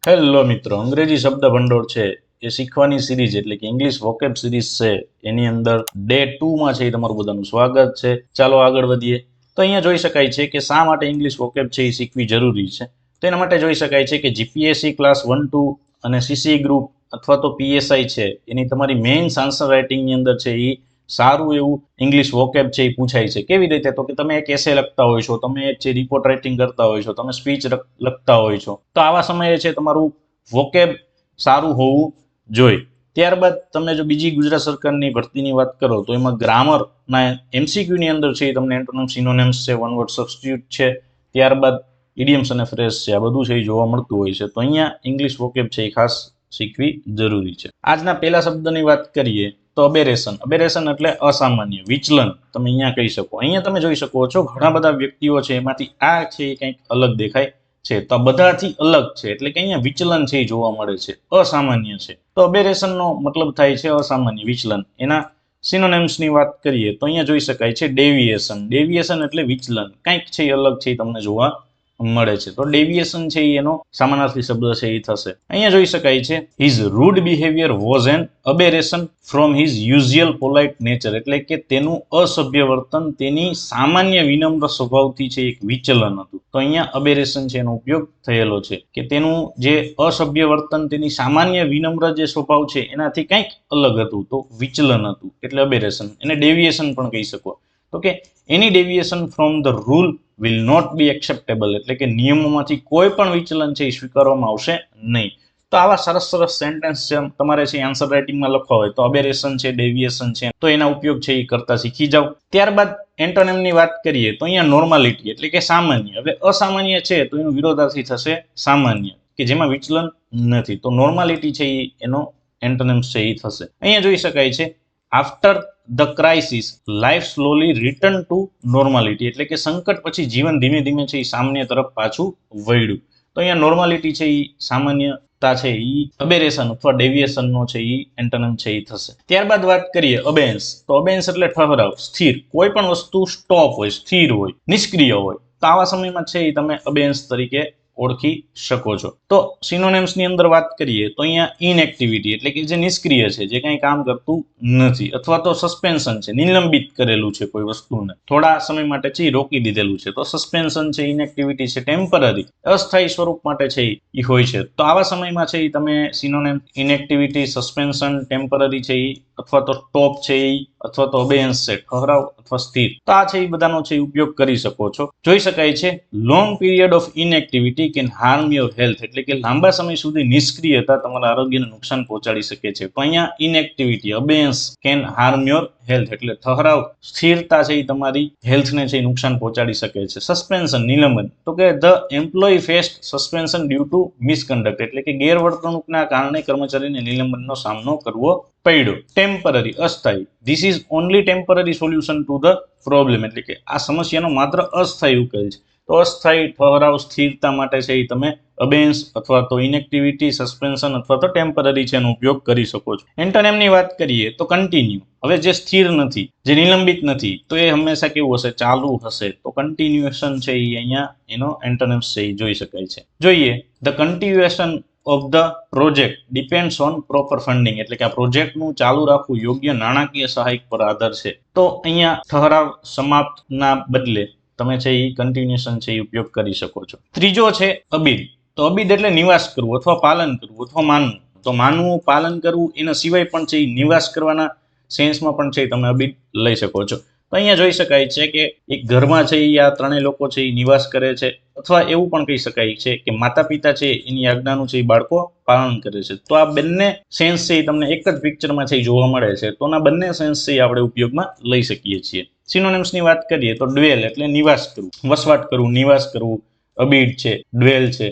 Hello મિત્રો, અંગ્રેજી શબ્દ ભંડોળ છે એ શીખવાની સિરીઝ એટલે કે ઇંગ્લિશ વોકેબ સિરીઝ છે એની અંદર ડે 2 માં છે એ તમારું બધાનું સ્વાગત છે. ચાલો આગળ વધીએ. તો અહીંયા જોઈ શકાય છે કે શા માટે ઇંગ્લિશ વોકેબ છે એ શીખવી જરૂરી છે. તો એના માટે જોઈ શકાય છે કે જીપીએસસી ક્લાસ 1 2 અને સીસી ગ્રુપ અથવા તો પીએસઆઈ છે એની તમારી મેઇન્સ આન્સર રાઇટિંગની અંદર છે એ સારું એવું ઇંગ્લિશ વોકેબ છે એ પૂછાય છે. કેવી રીતે? તો કે તમે એક એસે લખતા હોય છો, તમે એક જે રિપોર્ટ રાઇટિંગ કરતા હોય છો, તમે સ્પીચ લખતા હોય છો, તો આવા સમયે છે તમારું વોકેબ સારું હોવું જોઈએ. ત્યારબાદ તમે જો બીજી ગુજરાત સરકારની ભરતીની વાત કરો તો એમાં ગ્રામરના એમસીક્યુ ની અંદર છે તમને એન્ટોનિમ સિનોનિમ્સ છે, વન વર્ડ સબસ્ટિટ્યુટ છે, ત્યારબાદ ઇડિયમ્સ અને ફ્રેઝ છે, આ બધું છે એ જોવા મળતું હોય છે. તો અહીંયા ઇંગ્લિશ વોકેબ છે એ ખાસ શીખવી જરૂરી છે. આજના પહેલા શબ્દની વાત કરીએ તો અબેરેશન. અબેરેશન એટલે અસામાન્ય, વિચલન તમે અહીંયા કહી શકો. અહીંયા તમે જોઈ શકો છો ઘણા બધા વ્યક્તિઓ છે એમાંથી આ છે એ કંઈક અલગ દેખાય છે, તો બધાથી અલગ છે એટલે કે અહીંયા વિચલન છે એ જોવા મળે છે, અસામાન્ય છે. તો અબેરેશનનો મતલબ થાય છે અસામાન્ય, વિચલન. એના સિનોનિમ્સની વાત કરીએ તો અહીંયા જોઈ શકાય છે ડેવિએશન. ડેવિએશન એટલે વિચલન, કંઈક છે એ અલગ છે એ તમને જોવા મળે છે. તો ડેવિએશન છે એનો સમાનાર્થી શબ્દ છે એ થશે. અહીંયા જોઈ શકાય છે his rude behaviour was an aberration from his usual polite nature, એટલે કે તેનું અસભ્ય વર્તન તેની સામાન્ય વિનમ્ર સ્વભાવથી છે એક વિચલન હતું. તો અહીંયા અબેરેશન છે એનો ઉપયોગ થયેલો છે કે તેનું જે અસભ્ય વર્તન તેની સામાન્ય વિનમ્ર જે સ્વભાવ છે એનાથી કંઈક અલગ હતું, તો વિચલન હતું એટલે અબેરેશન. એને ડેવિએશન પણ કહી શકો. તો કે એની deviation from the rule will not be acceptable, એટલે કે નિયમોમાંથી કોઈ પણ વિચલન છે એ સ્વીકારવામાં આવશે નહીં. તો આવા સરસ સરસ સેન્ટેન્સ છે તમારે છે આન્સર રાઇટિંગમાં લખવા હોય તો અબેરેશન છે, ડેવિએશન છે, તો એના ઉપયોગ છે એ કરતા શીખી જાઓ. ત્યારબાદ એન્ટોનિમની વાત કરીએ તો અહીંયા નોર્માલિટી એટલે કે સામાન્ય. હવે અસામાન્ય છે તો એનો વિરોધાર્થી થશે સામાન્ય, કે જેમાં વિચલન નથી. તો નોર્માલિટી છે એનો એન્ટોનિમ્સ છે એ થશે. અહીંયા જોઈ શકાય છે after the crisis life slowly return to normality, એટલે કે સંકટ પછી જીવન ધીમે ધીમે છે એ સામાન્ય તરફ પાછું વળ્યું. તો અહીંયા નોર્માલિટી છે એ સામાન્યતા છે એ અબેરેશન અથવા ડેવિએશનનો છે એ એન્ટોનિમ છે એ થશે. ત્યારબાદ વાત કરીએ અબેન્સ. તો અબેન્સ એટલે ઠહરાવ, સ્થિર. કોઈ પણ વસ્તુ સ્ટોપ હોય, સ્થિર હોય, નિષ્ક્રિય હોય, તો આવા સમયમાં છે એ તમે અબેન્સ તરીકે ઓળખી શકો છો. તો સિનોનિમ્સની અંદર વાત કરીએ તો અહીંયા ઇનએક્ટિવિટી એટલે કે જે નિષ્ક્રિય છે, જે કંઈ કામ કરતું નથી, અથવા તો સસ્પેન્શન છે, નિલંબિત કરેલું છે કોઈ વસ્તુને, થોડા સમય માટે છે રોકી દીધેલું છે, તો સસ્પેન્શન છે, ઇનએક્ટિવિટી છે, ટેમ્પરરી અસ્થાયી સ્વરૂપ માટે છે એ હોય છે. તો આવા સમયમાં છે તમે સિનોનિમ ઇનએક્ટિવિટી, સસ્પેન્શન, ટેમ્પરરી છે અથવા તો સ્ટોપ છે અથવા તો અબેન્સ છે, ઠહરાવ અથવા સ્થિર, તો આ છે એ બધાનો છે ઉપયોગ કરી શકો છો. જોઈ શકાય છે long period of ઇનએક્ટિવિટી can harm your health, એટલે કે લાંબા સમય સુધી નિષ્ક્રિયતા તમારા આરોગ્યને નુકસાન પહોંચાડી શકે છે. તો અહીંયા inactivity, abeyance, can harm your health એટલે ઠહરાવ, સ્થિરતા છે એ તમારી હેલ્થને છે નુકસાન પહોંચાડી શકે છે. સસ્પેન્શન, નિલંબન, તો કે the employ faced suspension due to misconduct, એટલે કે ગેરવર્તણૂકના કારણે કર્મચારીને નિલંબનનો સામનો કરવો પડ્યો. ટેમ્પરરી, અસ્થાયી, this is only temporary solution to the problem, એટલે કે આ સમસ્યાનો માત્ર અસ્થાયી ઉકેલ છે. તો અસ્થાયી, ઠહરાવ, સ્થિરતા માટે છે એ તમે અબેન્સ અથવા તો ઇનએક્ટિવિટી, સસ્પેન્શન અથવા તો ટેમ્પરરી છે એનો ઉપયોગ કરી શકો છો. એન્ટોનિમની વાત કરીએ તો કન્ટિન્યુ. હવે જે સ્થિર નથી, જે નિલંબિત નથી, તો એ હંમેશા કેવું હશે? ચાલુ હશે. તો કન્ટિન્યુએશન છે એ અહીંયા એનો એન્ટોનિમ્સ છે એ જોઈ શકાય છે. જોઈએ the continuation of the project depends on proper funding, એટલે કે આ પ્રોજેક્ટનું ચાલુ રાખવું યોગ્ય નાણાકીય સહાય પર આધાર છે. તો અહીંયા ઠહરાવ, સમાપ્તના બદલે તમે છે એ કન્ટિન્યુએશન છે એ ઉપયોગ કરી શકો છો. ત્રીજો છે અબીદ. તો અબીદ એટલે નિવાસ કરવું અથવા પાલન કરવું અથવા માનવું. તો માનવું, પાલન કરવું, એના સિવાય પણ છે એ નિવાસ કરવાના સેન્સમાં પણ છે તમે અબીદ લઈ શકો છો. તો અહીંયા જોઈ શકાય છે કે એક ઘરમાં છે એ આ ત્રણેય લોકો છે એ નિવાસ કરે છે, અથવા એવું પણ કહી શકાય છે કે માતા પિતા છે એની આજ્ઞાનું છે એ બાળકો પાલન કરે છે. તો આ બંને સેન્સ છે એ તમને એક જ પિક્ચરમાં છે જોવા મળે છે. તો આ બંને સેન્સ છે આપણે ઉપયોગમાં લઈ શકીએ છીએ. સિનોનિમ્સની વાત કરીએ તો ડ્વેલ એટલે નિવાસ કરવું, વસવાટ કરવું, નિવાસ કરવું, અબીડ છે, ડ્વેલ છે.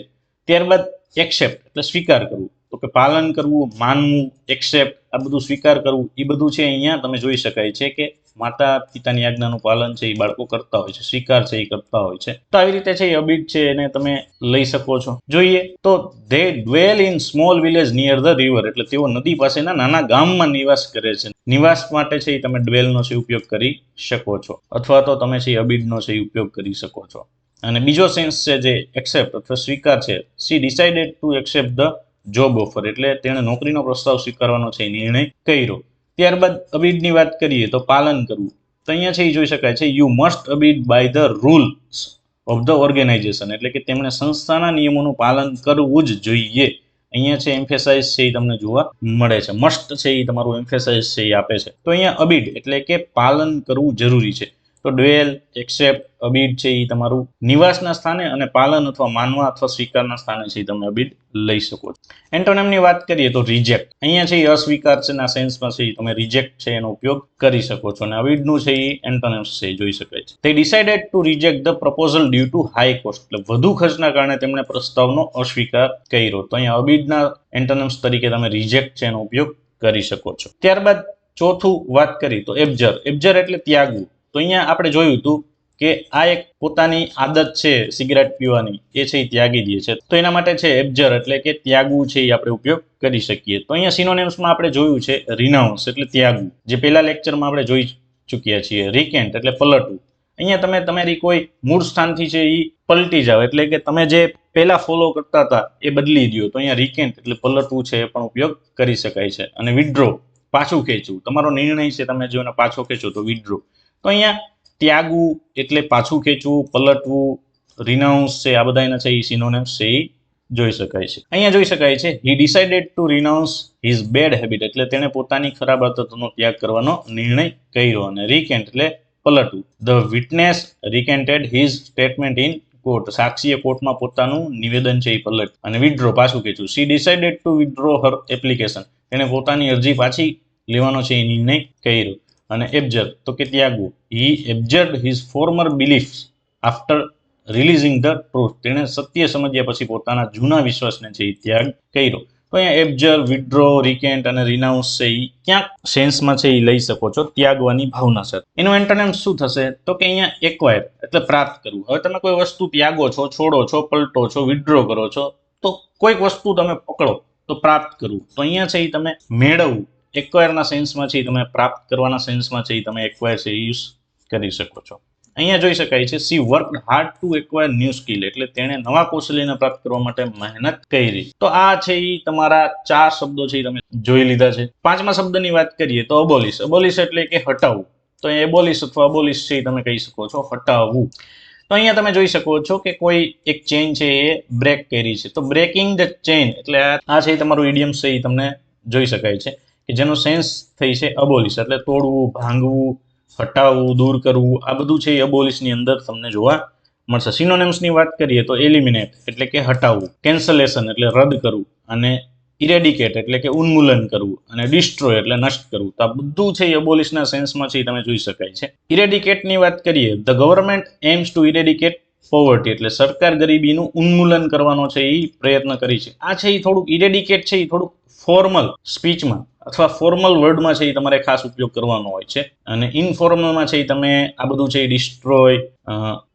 ત્યારબાદ એક્સેપ્ટ એટલે સ્વીકાર કરવું, તો કે પાલન કરવું, માનવું, એક્સેપ્ટ, આ બધું સ્વીકાર કરવું, એ બધું છે અહીંયા તમે જોઈ શકાય છે કે માતા પિતાની આજ્ઞાનું પાલન છે એ બાળકો કરતા હોય છે, સ્વીકાર છે એ કરતા હોય છે. તો આવી રીતે છે એ અબીડ છે એને તમે લઈ શકો છો. જોઈએ તો they dwell in small village near the river, એટલે તેઓ નદી પાસેના નાના ગામમાં નિવાસ કરે છે. નિવાસ માટે છે એ તમે ડ્વેલનો છે ઉપયોગ કરી શકો છો, અથવા તો તમે છે અબીડનો છે ઉપયોગ કરી શકો છો. અને બીજો સેન્સ છે જે એક્સેપ્ટ અથવા સ્વીકાર છે, C decided two accept the job offer, એટલે તેણે નોકરીનો પ્રસ્તાવ સ્વીકારવાનો છે નિર્ણય કર્યો. ત્યારબાદ અબીડની વાત કરીએ તો પાલન કરવું. તો અહીંયા છે એ જોઈ શકાય છે you must abide by the rules of the organisation, એટલે કે તેમણે સંસ્થાના નિયમોનું પાલન કરવું જ જોઈએ. અહીંયા છે એમ્ફેસાઇઝ છે એ તમને જોવા મળે છે. મસ્ટ છે એ તમારું એમ્ફેસાઇઝ છે એ આપે છે. તો અહીંયા અબીડ એટલે કે પાલન કરવું જરૂરી છે. તો ડ્વેલ, એક્સેપ્ટ, અબીડ છે એ તમારું નિવાસના સ્થાને અને પાલન અથવા માનવા અથવા સ્વીકારના સ્થાને છે એ તમે અબીડ લઈ શકો છો. એન્ટોનિમની વાત કરીએ તો રિજેક્ટ. અહીંયા છે એ અસ્વીકાર છે ના સેન્સમાં છે તમે રિજેક્ટ છે એનો ઉપયોગ કરી શકો છો. અને અબીડનું છે એ એન્ટોનિમ્સ છે એ જોઈ શકાય છે. તે decided to reject the proposal due to high cost, એટલે વધુ ખર્ચના કારણે તેમણે પ્રસ્તાવનો અસ્વીકાર કર્યો. તો અહીંયા અબીડના એન્ટોનિમ્સ તરીકે તમે રિજેક્ટ છે એનો ઉપયોગ કરી શકો છો. ત્યારબાદ ચોથું વાત કરી તો એબ્જર. એબ્જર એટલે ત્યાગવું. તો અહીંયા આપણે જોયું હતું કે આ એક પોતાની આદત છે સિગરેટ પીવાની, એ છે એ ત્યાગી દે છે. તો એના માટે છે એબ્જર એટલે કે ત્યાગવું છે એ આપણે ઉપયોગ કરી શકીએ. તો અહીંયા સિનોનિમ્સમાં આપણે જોયું છે રિનાઉન્સ એટલે ત્યાગવું, જે પહેલા લેક્ચરમાં આપણે જોઈ ચૂક્યા છીએ. રિકેન્ટ એટલે પલટવું. અહીંયા તમે તમારી કોઈ મૂળ સ્થાનથી છે એ પલટી જાવ, એટલે કે તમે જે પહેલા ફોલો કરતા હતા એ બદલી દો. તો અહીંયા રિકેન્ટ એટલે પલટવું છે એ પણ ઉપયોગ કરી શકાય છે. અને વિડ્રો પાછું ખેંચવું, તમારો નિર્ણય છે તમે જો પાછો ખેંચો તો વિડ્રો. તો અહીંયા ત્યાગવું એટલે પાછું ખેંચવું, પલટવું, રિનાઉન્સ છે, આ બધા એના છે એ સિનોનિમ્સ છે એ જોઈ શકાય છે. અહીંયા જોઈ શકાય છે he decided to renounce his bad habit, એટલે તેણે પોતાની ખરાબ આદતોનો ત્યાગ કરવાનો નિર્ણય કર્યો. અને રિકેન્ટ એટલે પલટવું. The witness recanted his statement in court, સાક્ષીએ કોર્ટમાં પોતાનું નિવેદન છે એ પલટ. અને વિડ્રો પાછું ખેંચવું. She decided to withdraw her application, તેણે પોતાની અરજી પાછી લેવાનો છે એ નિર્ણય કર્યો. અને એબ્જર તો કે ત્યાગવું. He abjured his former beliefs after realising the truth, તેણે સત્ય સમજ્યા પછી પોતાના જૂના વિશ્વાસને છે એ ત્યાગ કર્યો. તો અહીંયા એબ્જર, વિડ્રો, રિકેન્ટ અને રિનાઉન્સ છે એ ક્યાંક સેન્સમાં છે એ લઈ શકો છો ત્યાગવાની ભાવના સાથે. એનું એન્ટોનિમ શું થશે તો કે અહીંયા એક્વાયર એટલે પ્રાપ્ત કરવું. હવે તમે કોઈ વસ્તુ ત્યાગો છો, છોડો છો, પલટો છો, વિડ્રો કરો છો, તો કોઈક વસ્તુ તમે પકડો તો પ્રાપ્ત કરવું. તો અહીંયા છે એ તમે મેળવવું, એક્વાયરના સેન્સમાં છે તમે પ્રાપ્ત કરવાના સેન્સમાં છે તમે એક્વાયર છે યુઝ કરી શકો છો. અહીંયા જોઈ શકાય છે C worked hard two acquire new skill, એટલે તેણે નવા કૌશલ્યને પ્રાપ્ત કરવા માટે મહેનત કરી. તો આ છે એ તમારા 4 શબ્દો છે તમે જોઈ લીધા છે. 5મા શબ્દની વાત કરીએ તો અબોલિશ. અબોલિશ એટલે કે હટાવવું. તો એબોલિશ અથવા અબોલિશ છે તમે કહી શકો છો હટાવવું. તો અહીંયા તમે જોઈ શકો છો કે કોઈ એક ચેઇન છે એ બ્રેક કરી છે. તો બ્રેકિંગ ધ ચેઇન એટલે આ છે તમારું ઇડિયમ છે એ તમને જોઈ શકાય છે કે જેનો સેન્સ થઈ છે અબોલિશ, એટલે તોડવું, ભાંગવું, હટાવવું, દૂર કરવું, આ બધું છે એ અબોલિશની અંદર તમને જોવા મળશે. સિનોનિમ્સની વાત કરીએ તો એલિમિનેટ એટલે કે હટાવવું, કેન્સલેશન એટલે રદ કરવું, અને ઇરેડિકેટ એટલે કે ઉન્મૂલન કરવું, અને ડિસ્ટ્રોય એટલે નષ્ટ કરવું. તો આ બધું છે એ અબોલિશના સેન્સમાં છે તમે જોઈ શકાય છે. ઇરેડિકેટની વાત કરીએ the government aims to eradicate poverty, એટલે સરકાર ગરીબીનું ઉન્મૂલન કરવાનો છે એ પ્રયત્ન કરી છે. આ છે એ થોડુંક ઇરેડિકેટ છે એ થોડુંક ફોર્મલ સ્પીચમાં અથવા ફોર્મલ વર્ડમાં છે એ તમારે ખાસ ઉપયોગ કરવાનો હોય છે. અને ઇનફોર્મલમાં છે એ તમે આ બધું છે ડિસ્ટ્રોય,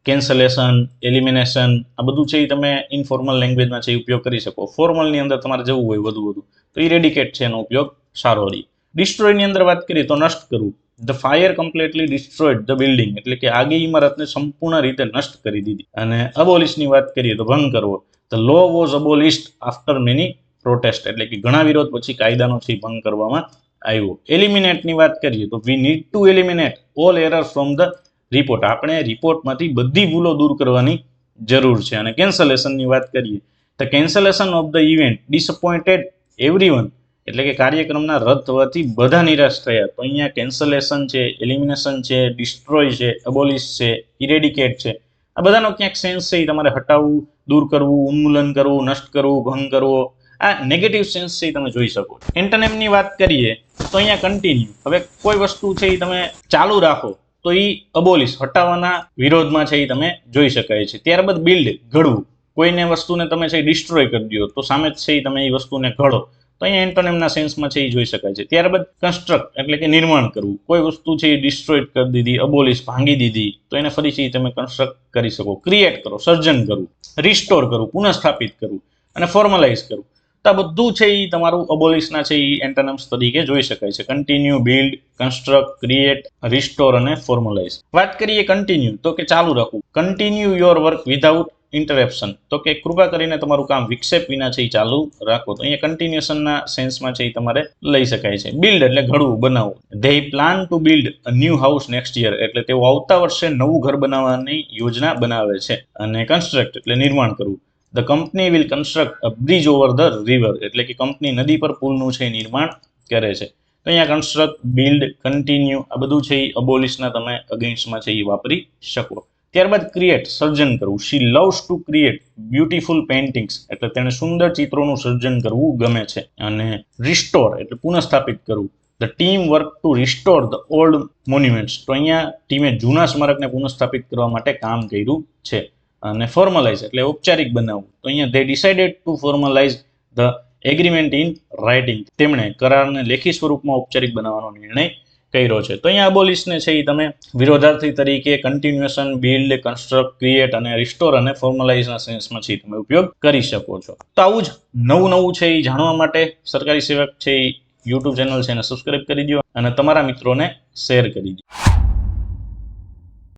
કેન્સલેશન, એલિમિનેશન, આ બધું છે એ તમે ઇનફોર્મલ લેંગ્વેજમાં છે એ ઉપયોગ કરી શકો. ફોર્મલની અંદર તમારે જવું હોય વધુ તો ઇરેડિકેટ છે એનો ઉપયોગ સારો રહે. ડિસ્ટ્રોયની અંદર વાત કરીએ તો નષ્ટ કરવું. The fire completely destroyed the building, એટલે કે આગી ઇમારતને સંપૂર્ણ રીતે નષ્ટ કરી દીધી. અને અબોલિશની વાત કરીએ તો ભંગ કરવો. The law was abolished after many protest, એટલે કે ઘણા વિરોધ પછી કાયદાનો છે ભંગ કરવામાં આવ્યો. એલિમિનેટની વાત કરીએ તો we need to eliminate all error from the report, આપણે રિપોર્ટમાંથી બધી ભૂલો દૂર કરવાની જરૂર છે. અને કેન્સલેશનની વાત કરીએ the cancellation of the event disappointed everyone, એટલે કે કાર્યક્રમના રદ થવાથી બધા નિરાશ થયા. તો અહીંયા કેન્સલેશન છે, એલિમિનેશન છે, ડિસ્ટ્રોય છે, અબોલિશ છે, ઇરેડિકેટ છે, આ બધાનો ક્યાંક સેન્સ છે તમારે હટાવવું, દૂર કરવું, ઉન્મૂલન કરવું, નષ્ટ કરવું, ભંગ કરવો, આ નેગેટિવ સેન્સ છે તમે જોઈ શકો. એન્ટોનિમની વાત કરીએ તો અહીંયા કન્ટિન્યુ, હવે કોઈ વસ્તુ છે એ તમે ચાલુ રાખો તો એ અબોલિશ હટાવવાના વિરોધમાં છે એ તમે જોઈ શકાય છે. ત્યારબાદ બિલ્ડ ઘડવું, કોઈને વસ્તુને તમે છે ડિસ્ટ્રોય કરી દો તો સામે જ છે તમે એ વસ્તુને ઘડો, તો અહીંયા એન્ટોનિમના સેન્સમાં છે એ જોઈ શકાય છે. ત્યારબાદ કન્સ્ટ્રક્ટ એટલે કે નિર્માણ કરવું, કોઈ વસ્તુ છે એ ડિસ્ટ્રોય કરી દીધી, અબોલિશ ભાંગી દીધી, તો એને ફરીથી તમે કન્સ્ટ્રક્ટ કરી શકો. ક્રિએટ કરો, સર્જન કરવું, રિસ્ટોર કરવું, પુનઃસ્થાપિત કરવું, અને ફોર્મલાઇઝ કરવું. તો આ બધું છે એ તમારું અબોલિશના છે એ એન્ટોનિમ્સ તરીકે જોઈ શકાય છે. Continue, build, construct, create, restore અને ફોર્મલાઇઝ. વાત કરીએ કન્ટિન્યુ, તો કે ચાલુ રાખવું. Continue your work without interruption, તો કે કૃપા કરીને તમારું કામ વિક્ષેપ વિના છે એ ચાલુ રાખો. તો અહીંયા કન્ટિન્યુએશનના સેન્સમાં છે એ તમારે લઈ શકાય છે. બિલ્ડ એટલે ઘડવું, બનાવવું. They plan to build a new house next year, એટલે તેઓ આવતા વર્ષે નવું ઘર બનાવવાની યોજના બનાવે છે. અને કન્સ્ટ્રક્ટ એટલે નિર્માણ કરવું. The company will construct a bridge over the river, એટલે કે કંપની નદી પર પુલનું છે નિર્માણ કરે છે. તો અહીંયા કન્સ્ટ્રક્ટ, બિલ્ડ, કન્ટિન્યુ આ બધું છે એ અબોલિશના તમે અગેન્સ્ટમાં છે એ વાપરી શકો. ત્યારબાદ ક્રિએટ, સર્જન કરવું. She loves to create beautiful paintings, એટલે તેને સુંદર ચિત્રોનું સર્જન કરવું ગમે છે. અને રિસ્ટોર એટલે પુનઃસ્થાપિત કરવું. The team work to restore the old monuments, તો અહીંયા ટીમે જૂના સ્મારકને પુનઃસ્થાપિત કરવા માટે કામ કર્યું છે. અને ફોર્મલાઇઝ એટલે ઔપચારિક બનાવવું. તો અહીંયા they decided to formalise the agreement in writing, તેમણે કરારને લેખી સ્વરૂપમાં ઔપચારિક બનાવવાનો નિર્ણય કર્યો છે. તો અહીંયા અબોલિશને છે એ તમે વિરોધાર્થી તરીકે કન્ટિન્યુએશન, બિલ્ડ, કન્સ્ટ્રક્ટ, ક્રિએટ અને રિસ્ટોર અને ફોર્મલાઇઝના સેન્સમાં છે તમે ઉપયોગ કરી શકો છો. તો આવું જ નવું છે એ જાણવા માટે સરકારી સેવક છે એ યુટ્યુબ ચેનલ છે એને સબસ્ક્રાઇબ કરી દો અને તમારા મિત્રોને શેર કરી દો.